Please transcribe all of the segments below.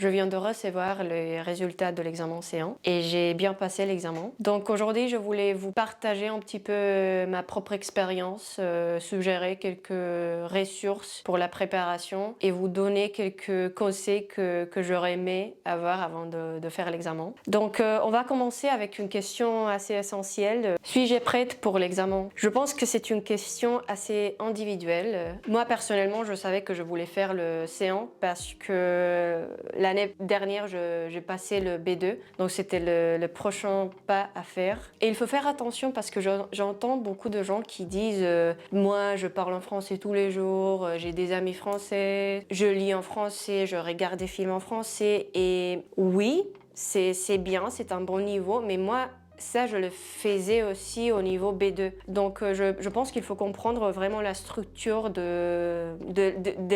Je viens de recevoir les résultats de l'examen C1 et j'ai bien passé l'examen. Donc aujourd'hui, je voulais vous partager un petit peu ma propre expérience, suggérer quelques ressources pour la préparation et vous donner quelques conseils que j'aurais aimé avoir avant de faire l'examen. Donc on va commencer avec une question assez essentielle. Suis-je prête pour l'examen? Je pense que c'est une question assez individuelle. Moi personnellement, je savais que je voulais faire le C1 parce que l'année dernière, j'ai passé le B2, donc c'était le prochain pas à faire. Et il faut faire attention parce que j'entends beaucoup de gens qui disent moi, je parle en français tous les jours, j'ai des amis français, je lis en français, je regarde des films en français. Et oui, c'est bien, c'est un bon niveau, mais moi, ça, je le faisais aussi au niveau B2. Donc, je pense qu'il faut comprendre vraiment la structure de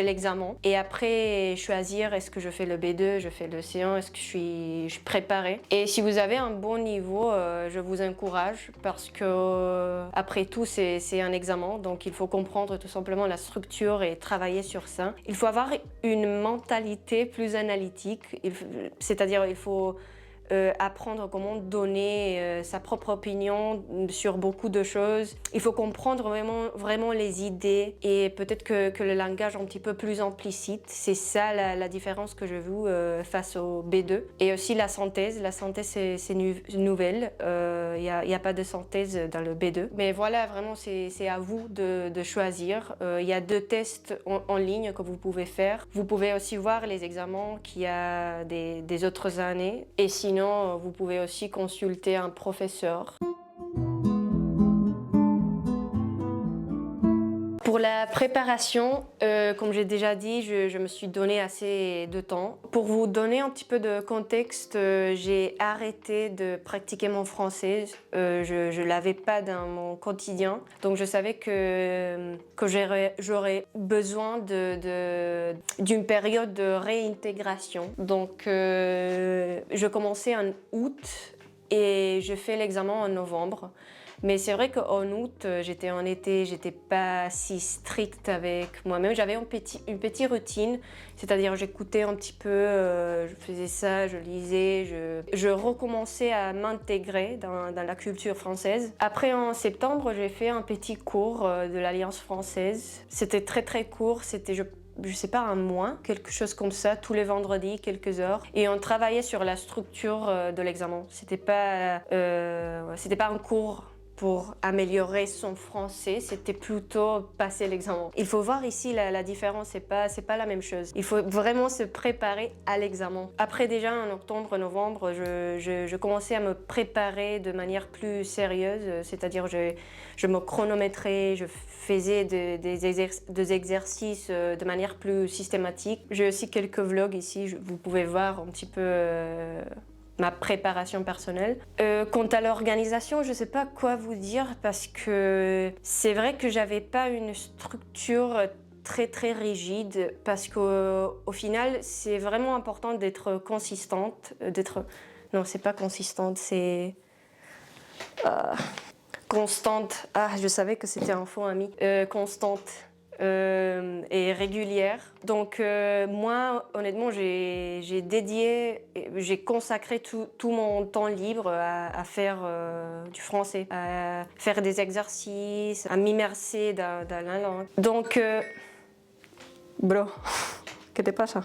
l'examen. Et après, choisir est-ce que je fais le B2, je fais le C1, est-ce que je suis préparée. Et si vous avez un bon niveau, je vous encourage parce que, après tout, c'est un examen. Donc, il faut comprendre tout simplement la structure et travailler sur ça. Il faut avoir une mentalité plus analytique. C'est-à-dire, il faut apprendre comment donner sa propre opinion sur beaucoup de choses. Il faut comprendre vraiment les idées et peut-être que le langage un petit peu plus implicite. C'est ça la différence que je vois face au B2. Et aussi la synthèse. La synthèse, c'est nouvelle. Il y a pas de synthèse dans le B2. Mais voilà, vraiment, c'est à vous de choisir. Il y a 2 tests en ligne que vous pouvez faire. Vous pouvez aussi voir les examens qu'il y a des autres années. Et sinon, vous pouvez aussi consulter un professeur. Pour la préparation, comme j'ai déjà dit, je me suis donné assez de temps. Pour vous donner un petit peu de contexte, j'ai arrêté de pratiquer mon français. Je l'avais pas dans mon quotidien. Donc je savais que j'aurais besoin d'une période de réintégration. Donc je commençais en août et je fais l'examen en novembre. Mais c'est vrai qu'en août, j'étais en été, j'étais pas si stricte avec moi-même. J'avais une petite routine, c'est-à-dire j'écoutais un petit peu, je faisais ça, je lisais, je recommençais à m'intégrer dans la culture française. Après, en septembre, j'ai fait un petit cours de l'Alliance française. C'était très très court, c'était je sais pas, un mois, quelque chose comme ça, tous les vendredis, quelques heures. Et on travaillait sur la structure de l'examen. C'était pas un cours pour améliorer son français, c'était plutôt passer l'examen. Il faut voir ici la différence, c'est pas la même chose. Il faut vraiment se préparer à l'examen. Après déjà en octobre, novembre, je commençais à me préparer de manière plus sérieuse, c'est-à-dire je me chronométrais, je faisais des exercices de manière plus systématique. J'ai aussi quelques vlogs ici, vous pouvez voir un petit peu ma préparation personnelle. Quant à l'organisation, je sais pas quoi vous dire parce que c'est vrai que j'avais pas une structure très très rigide parce qu'au final, c'est vraiment important d'être consistante, non, c'est pas consistante, c'est constante. Ah, je savais que c'était un faux ami. Constante. Et régulière. Donc moi, honnêtement, j'ai consacré tout mon temps libre à faire du français, à faire des exercices, à m'immerser dans la langue. Donc, bro, que te pasa?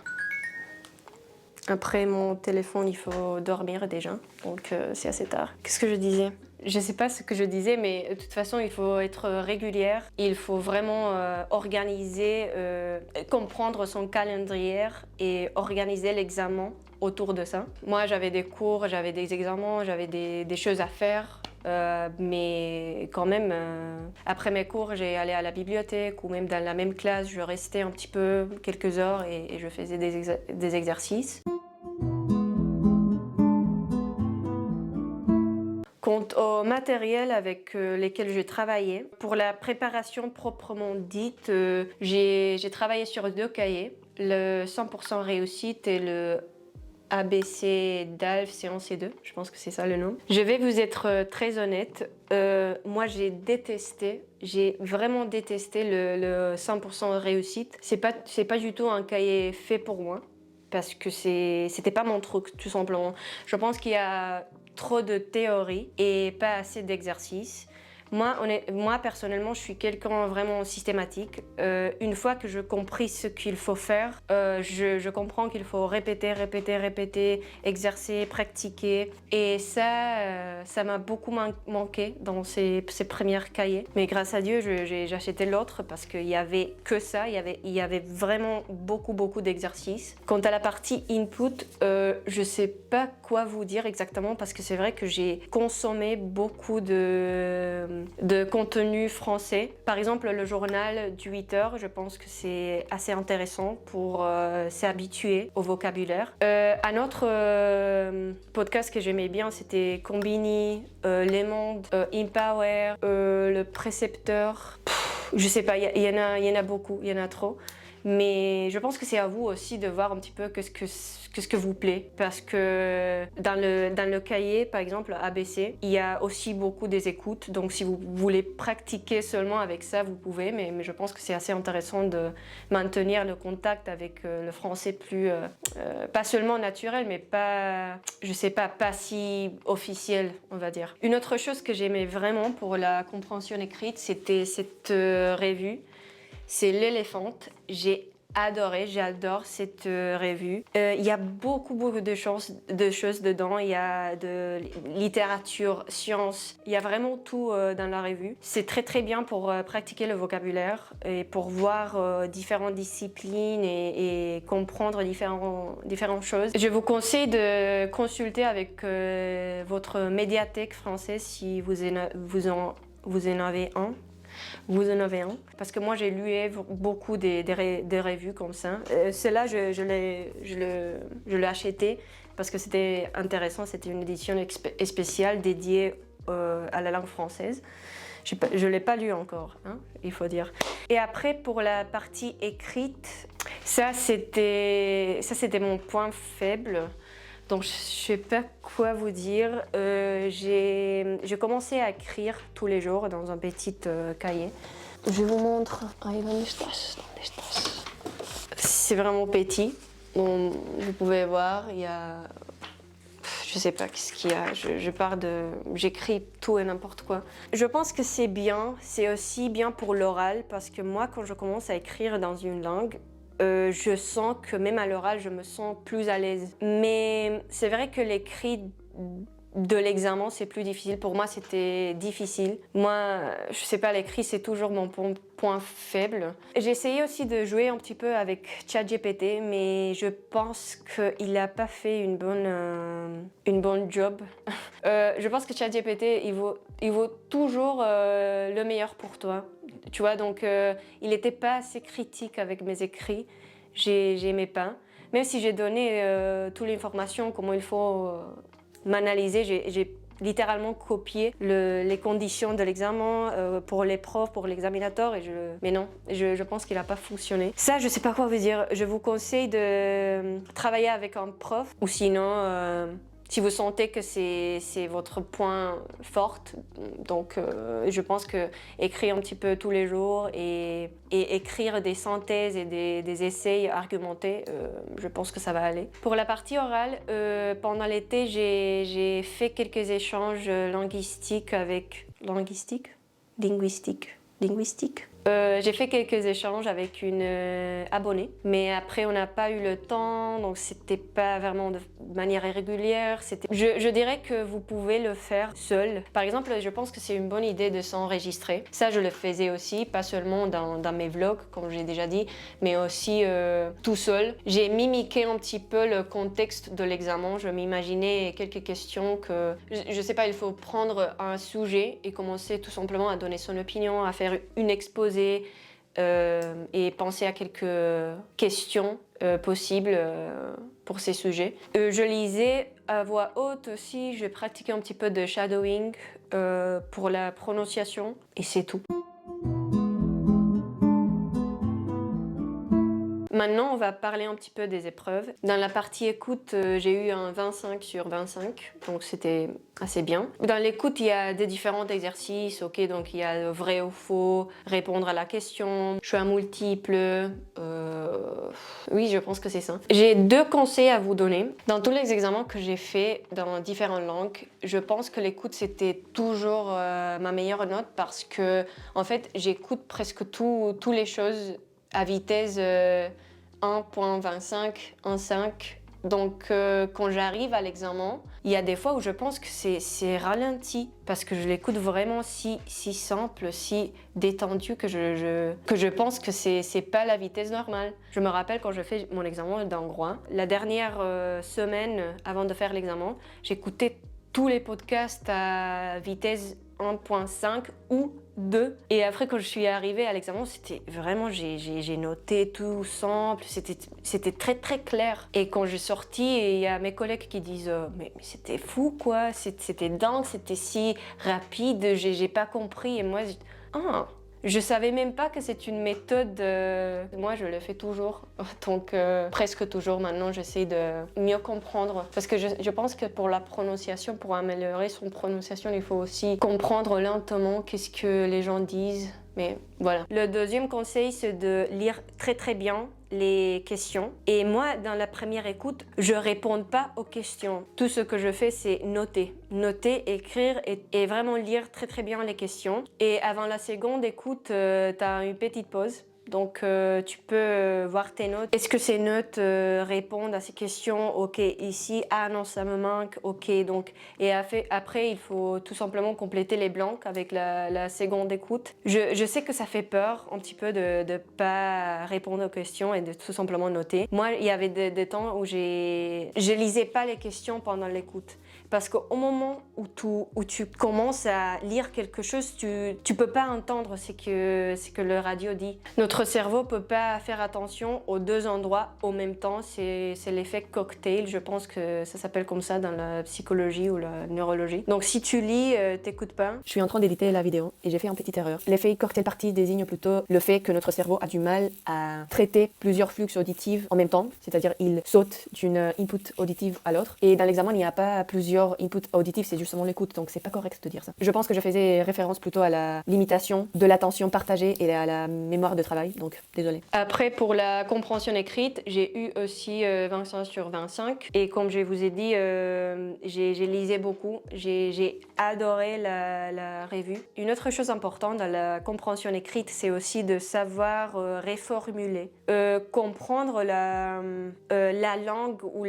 Après mon téléphone, il faut dormir déjà, donc c'est assez tard. Qu'est-ce que je disais? Je sais pas ce que je disais, mais de toute façon, il faut être régulière. Il faut vraiment organiser, comprendre son calendrier et organiser l'examen autour de ça. Moi, j'avais des cours, j'avais des examens, j'avais des choses à faire. Mais quand même, après mes cours, j'ai allé à la bibliothèque ou même dans la même classe, je restais un petit peu quelques heures et je faisais des exercices. Quant au matériel avec lesquels j'ai travaillé, pour la préparation proprement dite, j'ai travaillé sur 2 cahiers, le 100% réussite et le ABC DALF C1 C2, je pense que c'est ça le nom. Je vais vous être très honnête, moi j'ai vraiment détesté le 100% réussite. C'est pas du tout un cahier fait pour moi. parce que c'était pas mon truc, tout simplement. Je pense qu'il y a trop de théorie et pas assez d'exercice. Moi, personnellement, je suis quelqu'un vraiment systématique. Une fois que je compris ce qu'il faut faire, je comprends qu'il faut répéter, exercer, pratiquer. Et ça m'a beaucoup manqué dans ces premiers cahiers. Mais grâce à Dieu, j'ai acheté l'autre parce qu'il y avait que ça. Il y avait vraiment beaucoup d'exercices. Quant à la partie input, je sais pas quoi vous dire exactement parce que c'est vrai que j'ai consommé beaucoup de contenu français. Par exemple, le journal du 8h, je pense que c'est assez intéressant pour s'habituer au vocabulaire. Un autre podcast que j'aimais bien, c'était Combini, Les Mondes, Empower, Le Précepteur. Je sais pas, il y en a beaucoup, il y en a trop. Mais je pense que c'est à vous aussi de voir un petit peu qu'est-ce que vous plaît. Parce que dans le cahier, par exemple, ABC, il y a aussi beaucoup des écoutes. Donc si vous voulez pratiquer seulement avec ça, vous pouvez. Mais je pense que c'est assez intéressant de maintenir le contact avec le français plus, pas seulement naturel, mais pas, je sais pas si officiel, on va dire. Une autre chose que j'aimais vraiment pour la compréhension écrite, c'était cette revue. C'est L'Éléphant. J'adore cette revue. Il y a beaucoup de choses dedans. Il y a de littérature, science. Il y a vraiment tout dans la revue. C'est très bien pour pratiquer le vocabulaire et pour voir différentes disciplines et comprendre différentes choses. Je vous conseille de consulter avec votre médiathèque française si vous en avez un. Vous en avez un. Parce que moi, j'ai lu beaucoup des revues comme ça. Celle-là, je l'ai acheté parce que c'était intéressant. C'était une édition spéciale dédiée à la langue française. Je ne l'ai pas lu encore, hein, il faut dire. Et après, pour la partie écrite, ça, c'était mon point faible. Donc, je sais pas quoi vous dire. J'ai commencé à écrire tous les jours dans un petit cahier. Je vous montre. C'est vraiment petit. Donc, vous pouvez voir, il y a... Je sais pas qu'est-ce qu'il y a. J'écris tout et n'importe quoi. Je pense que c'est bien. C'est aussi bien pour l'oral parce que moi, quand je commence à écrire dans une langue, je sens que même à l'oral, je me sens plus à l'aise. Mais c'est vrai que l'écrit de l'examen, c'est plus difficile. Pour moi, c'était difficile. Moi, je sais pas, l'écrit, c'est toujours mon point faible. J'ai essayé aussi de jouer un petit peu avec ChatGPT, mais je pense qu'il n'a pas fait une bonne job. Je pense que ChatGPT, il vaut toujours le meilleur pour toi. Tu vois, donc il n'était pas assez critique avec mes écrits. J'aimais pas. Même si j'ai donné toutes les informations, comment il faut m'analyser, j'ai littéralement copié les conditions de l'examen pour les profs, pour l'examinateur. Mais non, je pense qu'il n'a pas fonctionné. Ça, je sais pas quoi vous dire. Je vous conseille de travailler avec un prof ou sinon... si vous sentez que c'est votre point fort, donc je pense que écrire un petit peu tous les jours et écrire des synthèses et des essais argumentés, je pense que ça va aller. Pour la partie orale, pendant l'été, j'ai fait quelques échanges linguistiques avec... Linguistique. J'ai fait quelques échanges avec une abonnée, mais après on n'a pas eu le temps, donc c'était pas vraiment de manière irrégulière. Je dirais que vous pouvez le faire seul. Par exemple, je pense que c'est une bonne idée de s'enregistrer. Ça, je le faisais aussi, pas seulement dans mes vlogs, comme j'ai déjà dit, mais aussi tout seul. J'ai mimiqué un petit peu le contexte de l'examen. Je m'imaginais quelques questions que, je sais pas, il faut prendre un sujet et commencer tout simplement à donner son opinion, à faire une exposé et penser à quelques questions possibles pour ces sujets. Je lisais à voix haute aussi, je pratiquais un petit peu de shadowing pour la prononciation et c'est tout. Maintenant, on va parler un petit peu des épreuves. Dans la partie écoute, j'ai eu un 25 sur 25, donc c'était assez bien. Dans l'écoute, il y a des différents exercices, ok, donc il y a vrai ou faux, répondre à la question, choix multiple, oui, je pense que c'est ça. J'ai 2 conseils à vous donner. Dans tous les examens que j'ai fait dans différentes langues, je pense que l'écoute, c'était toujours ma meilleure note parce que, en fait, j'écoute presque toutes les choses à vitesse 1.25, 1.5. Donc, quand j'arrive à l'examen, il y a des fois où je pense que c'est ralenti parce que je l'écoute vraiment si simple, si détendu que je pense que c'est pas la vitesse normale. Je me rappelle quand je fais mon examen d'hongrois, la dernière semaine avant de faire l'examen, j'écoutais tous les podcasts à vitesse 1.5 ou 2. Et après, quand je suis arrivée à l'examen, c'était vraiment, j'ai noté tout simple, c'était très très clair. Et quand je suis sortie, il y a mes collègues qui disent mais c'était fou quoi, c'était dingue, c'était si rapide, j'ai pas compris. Et moi, je savais même pas que c'est une méthode. Moi, je le fais toujours. Donc, presque toujours maintenant, j'essaie de mieux comprendre. Parce que je pense que pour la prononciation, pour améliorer son prononciation, il faut aussi comprendre lentement qu'est-ce que les gens disent. Mais voilà. Le deuxième conseil, c'est de lire très très bien les questions. Et moi, dans la première écoute, je réponds pas aux questions. Tout ce que je fais, c'est noter. Noter, écrire et vraiment lire très très bien les questions. Et avant la seconde écoute, tu as une petite pause. Donc, tu peux voir tes notes. Est-ce que ces notes répondent à ces questions? Ok, ici, ah non, ça me manque. Ok, donc, et après, il faut tout simplement compléter les blancs avec la seconde écoute. Je sais que ça fait peur un petit peu de ne pas répondre aux questions et de tout simplement noter. Moi, il y avait des temps où je lisais pas les questions pendant l'écoute. Parce qu'au moment où tu commences à lire quelque chose, tu peux pas entendre ce que le radio dit. Notre cerveau peut pas faire attention aux 2 endroits au même temps. C'est l'effet cocktail. Je pense que ça s'appelle comme ça dans la psychologie ou la neurologie. Donc si tu lis, t'écoutes pas. Je suis en train d'éditer la vidéo et j'ai fait une petite erreur. L'effet cocktail party désigne plutôt le fait que notre cerveau a du mal à traiter plusieurs flux auditifs en même temps. C'est-à-dire il saute d'une input auditive à l'autre. Et dans l'examen, il n'y a pas plusieurs input auditif, c'est justement l'écoute, donc c'est pas correct de dire ça. Je pense que je faisais référence plutôt à la limitation de l'attention partagée et à la mémoire de travail, donc désolé. Après, pour la compréhension écrite, j'ai eu aussi 25 sur 25 et comme je vous ai dit, j'ai lisé beaucoup, j'ai adoré la revue. Une autre chose importante dans la compréhension écrite, c'est aussi de savoir reformuler, comprendre la langue ou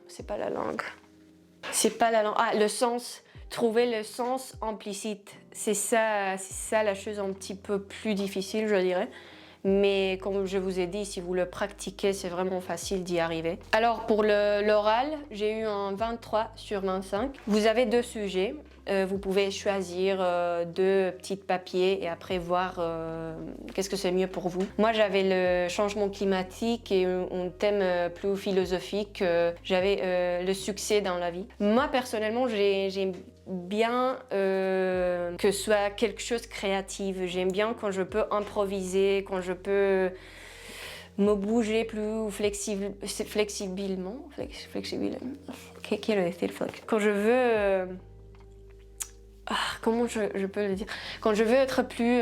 c'est pas la langue. C'est pas la langue. Ah, le sens. Trouver le sens implicite. C'est ça la chose un petit peu plus difficile, je dirais. Mais comme je vous ai dit, si vous le pratiquez, c'est vraiment facile d'y arriver. Alors pour l'oral, j'ai eu un 23 sur 25. Vous avez 2 sujets. Vous pouvez choisir 2 petits papiers et après voir qu'est-ce que c'est mieux pour vous. Moi, j'avais le changement climatique et un thème plus philosophique. J'avais le succès dans la vie. Moi, personnellement, j'ai bien que ce soit quelque chose de créatif. J'aime bien quand je peux improviser, quand je peux me bouger plus flexibilement. Quand je veux... comment je peux le dire? Quand je veux être plus...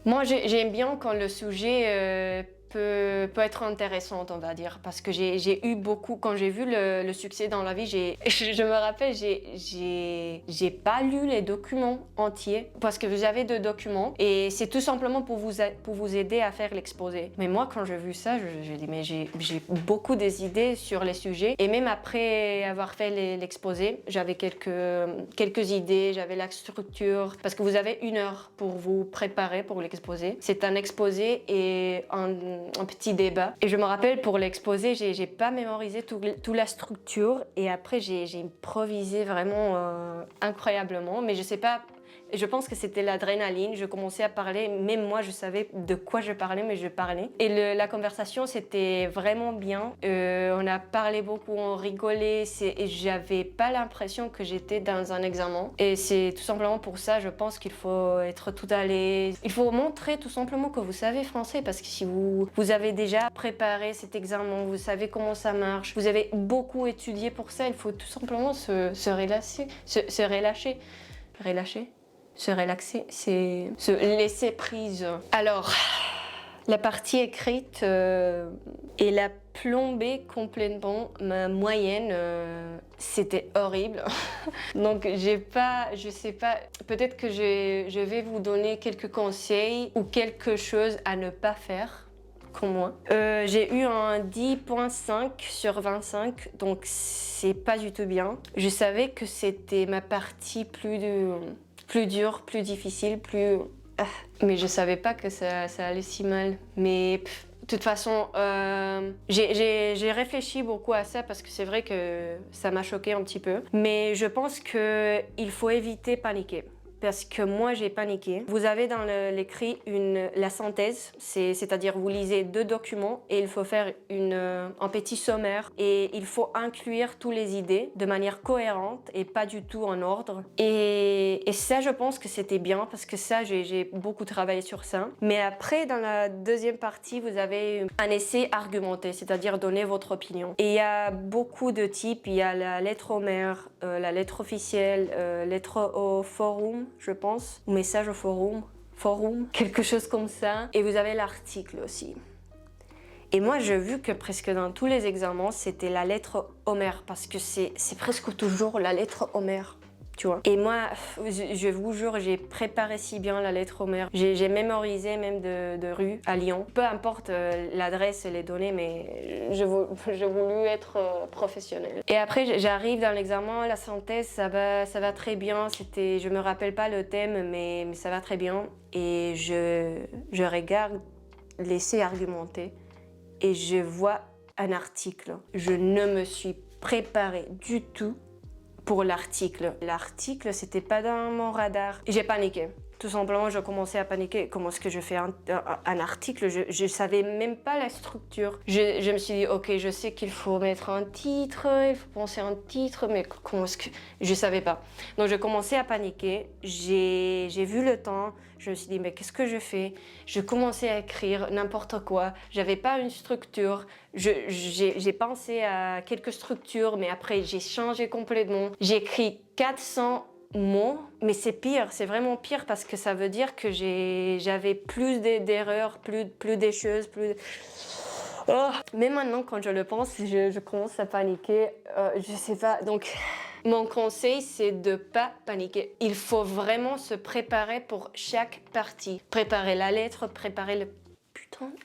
Moi, j'aime bien quand le sujet peut être intéressante, on va dire, parce que j'ai eu beaucoup, quand j'ai vu le succès dans la vie, je me rappelle, j'ai pas lu les documents entiers, parce que vous avez 2 documents, et c'est tout simplement pour vous aider à faire l'exposé. Mais moi, quand j'ai vu ça, j'ai dit, mais j'ai beaucoup des idées sur les sujets, et même après avoir fait l'exposé, j'avais quelques idées, j'avais la structure, parce que vous avez 1 heure pour vous préparer pour l'exposé. C'est un exposé et un petit débat. Et je me rappelle, pour l'exposé, j'ai pas mémorisé toute la structure et après j'ai improvisé vraiment incroyablement, mais je sais pas Et je pense que c'était l'adrénaline. Je commençais à parler, même moi je savais de quoi je parlais, mais je parlais. Et la conversation c'était vraiment bien. On a parlé beaucoup, on rigolait. Et j'avais pas l'impression que j'étais dans un examen. Et c'est tout simplement pour ça, je pense qu'il faut être tout à l'aise. Il faut montrer tout simplement que vous savez français, parce que si vous avez déjà préparé cet examen, vous savez comment ça marche, vous avez beaucoup étudié pour ça, il faut tout simplement se relâcher, se relaxer, c'est se laisser prise. Alors, la partie écrite, elle a plombé complètement ma moyenne. C'était horrible. Donc, je sais pas, peut-être que je vais vous donner quelques conseils ou quelque chose à ne pas faire, comme moi. J'ai eu un 10,5 sur 25, donc c'est pas du tout bien. Je savais que c'était ma partie plus dure, plus difficile, mais je savais pas que ça allait si mal. Mais de toute façon, j'ai réfléchi beaucoup à ça parce que c'est vrai que ça m'a choqué un petit peu. Mais je pense qu'il faut éviter de paniquer. Parce que moi j'ai paniqué. Vous avez dans l'écrit la synthèse, c'est-à-dire vous lisez 2 documents et il faut faire un petit sommaire et il faut inclure toutes les idées de manière cohérente et pas du tout en ordre. Et ça je pense que c'était bien parce que ça j'ai beaucoup travaillé sur ça. Mais après dans la deuxième partie vous avez un essai argumenté, c'est-à-dire donner votre opinion. Et il y a beaucoup de types, il y a la lettre au maire, la lettre officielle, lettre au forum, je pense, ou message au forum, quelque chose comme ça. Et vous avez l'article aussi. Et moi, j'ai vu que presque dans tous les examens, c'était la lettre au maire, parce que c'est presque toujours la lettre au maire. Tu vois. Et moi, je vous jure, j'ai préparé si bien la lettre au maire. J'ai mémorisé même de rue à Lyon. Peu importe l'adresse et les données, mais j'ai voulu être professionnelle. Et après, j'arrive dans l'examen, la synthèse, ça va très bien. Je me rappelle pas le thème, mais ça va très bien. Et je regarde l'essai argumenté et je vois un article. Je ne me suis préparée du tout pour l'article. L'article, c'était pas dans mon radar. J'ai paniqué. Tout simplement, je commençais à paniquer. Comment est-ce que je fais un article? Je savais même pas la structure. Je me suis dit, ok, je sais qu'il faut mettre un titre, il faut penser un titre, mais comment est-ce que... Je savais pas. Donc, je commençais à paniquer. J'ai vu le temps. Je me suis dit, mais qu'est-ce que je fais? Je commençais à écrire n'importe quoi. J'avais pas une structure. J'ai pensé à quelques structures, mais après, j'ai changé complètement. J'ai écrit 400 mots, mais c'est pire, c'est vraiment pire parce que ça veut dire que j'avais plus d'erreurs, plus des choses, plus... Oh. Mais maintenant, quand je le pense, je commence à paniquer. Je sais pas, donc... Mon conseil, c'est de pas paniquer. Il faut vraiment se préparer pour chaque partie. Préparer la lettre, préparer le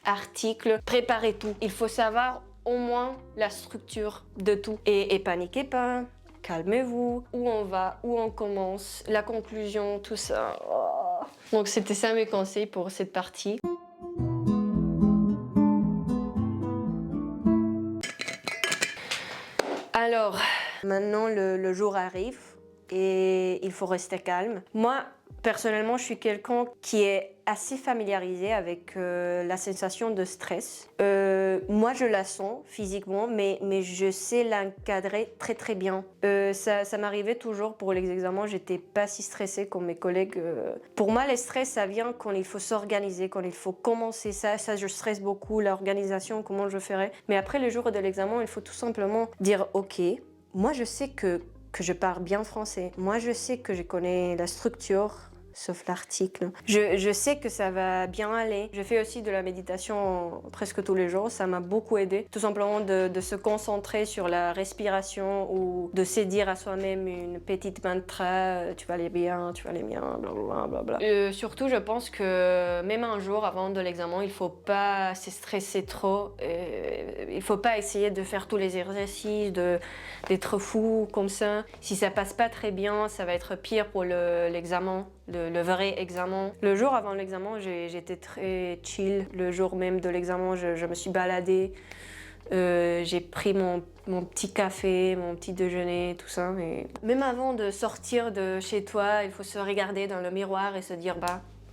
article, préparer tout. Il faut savoir au moins la structure de tout. Et paniquez pas. Calmez-vous, où on va, où on commence, la conclusion, tout ça. Oh. Donc c'était ça mes conseils pour cette partie. Alors, maintenant le jour arrive et il faut rester calme. Moi, personnellement, je suis quelqu'un qui est assez familiarisé avec la sensation de stress. Moi, je la sens physiquement, mais je sais l'encadrer très très bien. Ça m'arrivait toujours pour les examens, j'étais pas si stressée comme mes collègues. Pour moi, le stress, ça vient quand il faut s'organiser, quand il faut commencer ça. Ça, je stresse beaucoup, l'organisation, comment je ferai. Mais après le jour de l'examen, il faut tout simplement dire « Ok, moi je sais que je parle bien français. Moi, je sais que je connais la structure, sauf l'article. Je sais que ça va bien aller. Je fais aussi de la méditation presque tous les jours. Ça m'a beaucoup aidé. Tout simplement de se concentrer sur la respiration ou de se dire à soi-même une petite mantra. Tu vas aller bien, tu vas aller bien, blablabla. Surtout, je pense que même un jour avant de l'examen, il faut pas se stresser trop. Il faut pas essayer de faire tous les exercices, d'être fou comme ça. Si ça passe pas très bien, ça va être pire pour l'examen. Le vrai examen. Le jour avant l'examen, j'étais très chill. Le jour même de l'examen, je me suis baladée. J'ai pris mon mon petit café, mon petit déjeuner, tout ça. Mais même avant de sortir de chez toi, il faut se regarder dans le miroir et se dire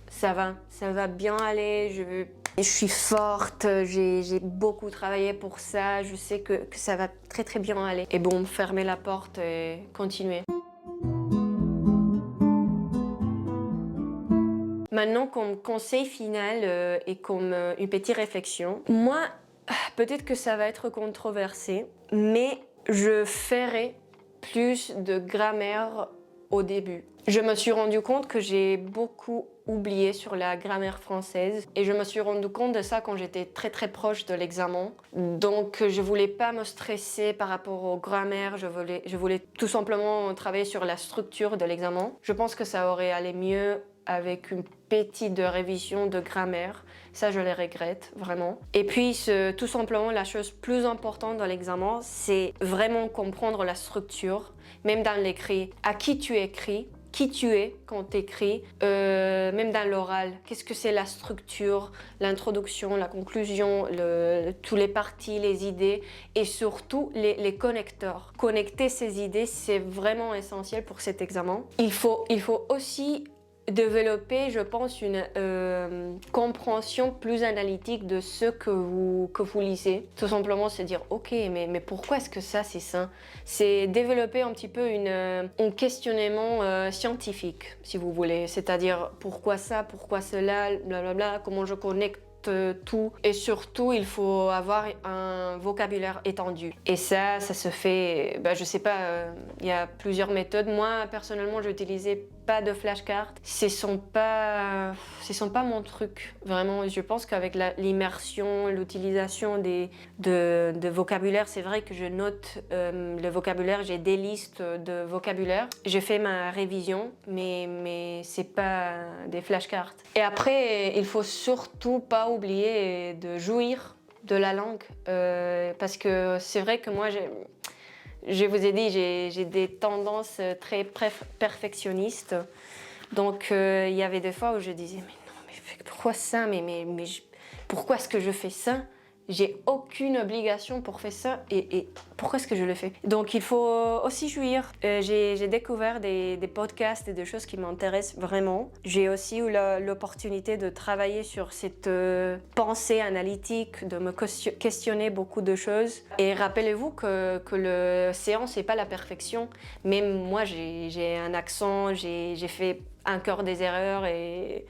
ça va bien aller, je suis forte, j'ai beaucoup travaillé pour ça, je sais que ça va très très bien aller. Et bon, fermer la porte et continuer. Maintenant, comme conseil final et comme une petite réflexion, moi, peut-être que ça va être controversé, mais je ferai plus de grammaire au début. Je me suis rendu compte que j'ai beaucoup oublié sur la grammaire française et je me suis rendu compte de ça quand j'étais très très proche de l'examen. Donc je voulais pas me stresser par rapport aux grammaires, je voulais tout simplement travailler sur la structure de l'examen. Je pense que ça aurait allé mieux avec une petite révision de grammaire. Ça, je les regrette, vraiment. Et puis, tout simplement, la chose plus importante dans l'examen, c'est vraiment comprendre la structure, même dans l'écrit. À qui tu écris, qui tu es quand tu écris, même dans l'oral. Qu'est-ce que c'est la structure, l'introduction, la conclusion, tous les parties, les idées et surtout les connecteurs. Connecter ces idées, c'est vraiment essentiel pour cet examen. Il faut aussi développer, je pense, une compréhension plus analytique de ce que vous lisez. Tout simplement se dire, ok, mais pourquoi est-ce que ça, c'est ça? C'est développer un petit peu un questionnement scientifique, si vous voulez. C'est-à-dire, pourquoi ça, pourquoi cela, blablabla, comment je connecte tout. Et surtout, il faut avoir un vocabulaire étendu. Et ça se fait, je sais pas, il y a plusieurs méthodes. Moi, personnellement, j'utilisais pas de flashcards. Ce sont pas mon truc. Vraiment, je pense qu'avec l'immersion, l'utilisation de vocabulaire, c'est vrai que je note le vocabulaire, j'ai des listes de vocabulaire. J'ai fait ma révision, mais c'est pas des flashcards. Et après, il faut surtout pas oublier de jouir de la langue parce que c'est vrai que moi, je vous ai dit, j'ai des tendances très perfectionnistes. Donc, il y avait des fois où je disais, mais non, mais pourquoi ça? Pourquoi est-ce que je fais ça? J'ai aucune obligation pour faire ça et pourquoi est-ce que je le fais? Donc il faut aussi jouir. J'ai découvert des podcasts et des choses qui m'intéressent vraiment. J'ai aussi eu l'opportunité de travailler sur cette pensée analytique, de me questionner beaucoup de choses. Et rappelez-vous que le séance n'est pas la perfection. Même moi, j'ai un accent, j'ai fait encore des erreurs et...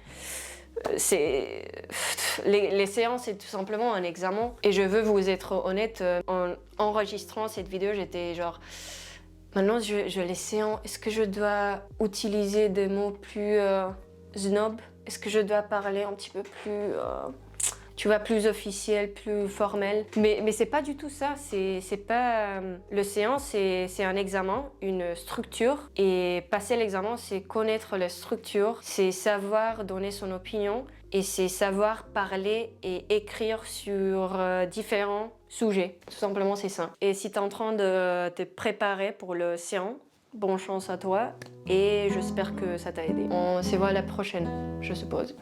Les séances, c'est tout simplement un examen. Et je veux vous être honnête, en enregistrant cette vidéo, j'étais genre... Maintenant, je les séances, est-ce que je dois utiliser des mots plus snob? Est-ce que je dois parler un petit peu plus... tu vois, plus officiel, plus formel. Mais c'est pas du tout ça. C'est pas... Le séance, c'est un examen, une structure. Et passer l'examen, c'est connaître la structure. C'est savoir donner son opinion. Et c'est savoir parler et écrire sur différents sujets. Tout simplement, c'est ça. Et si tu es en train de te préparer pour le séance, bonne chance à toi. Et j'espère que ça t'a aidé. On se voit à la prochaine, je suppose.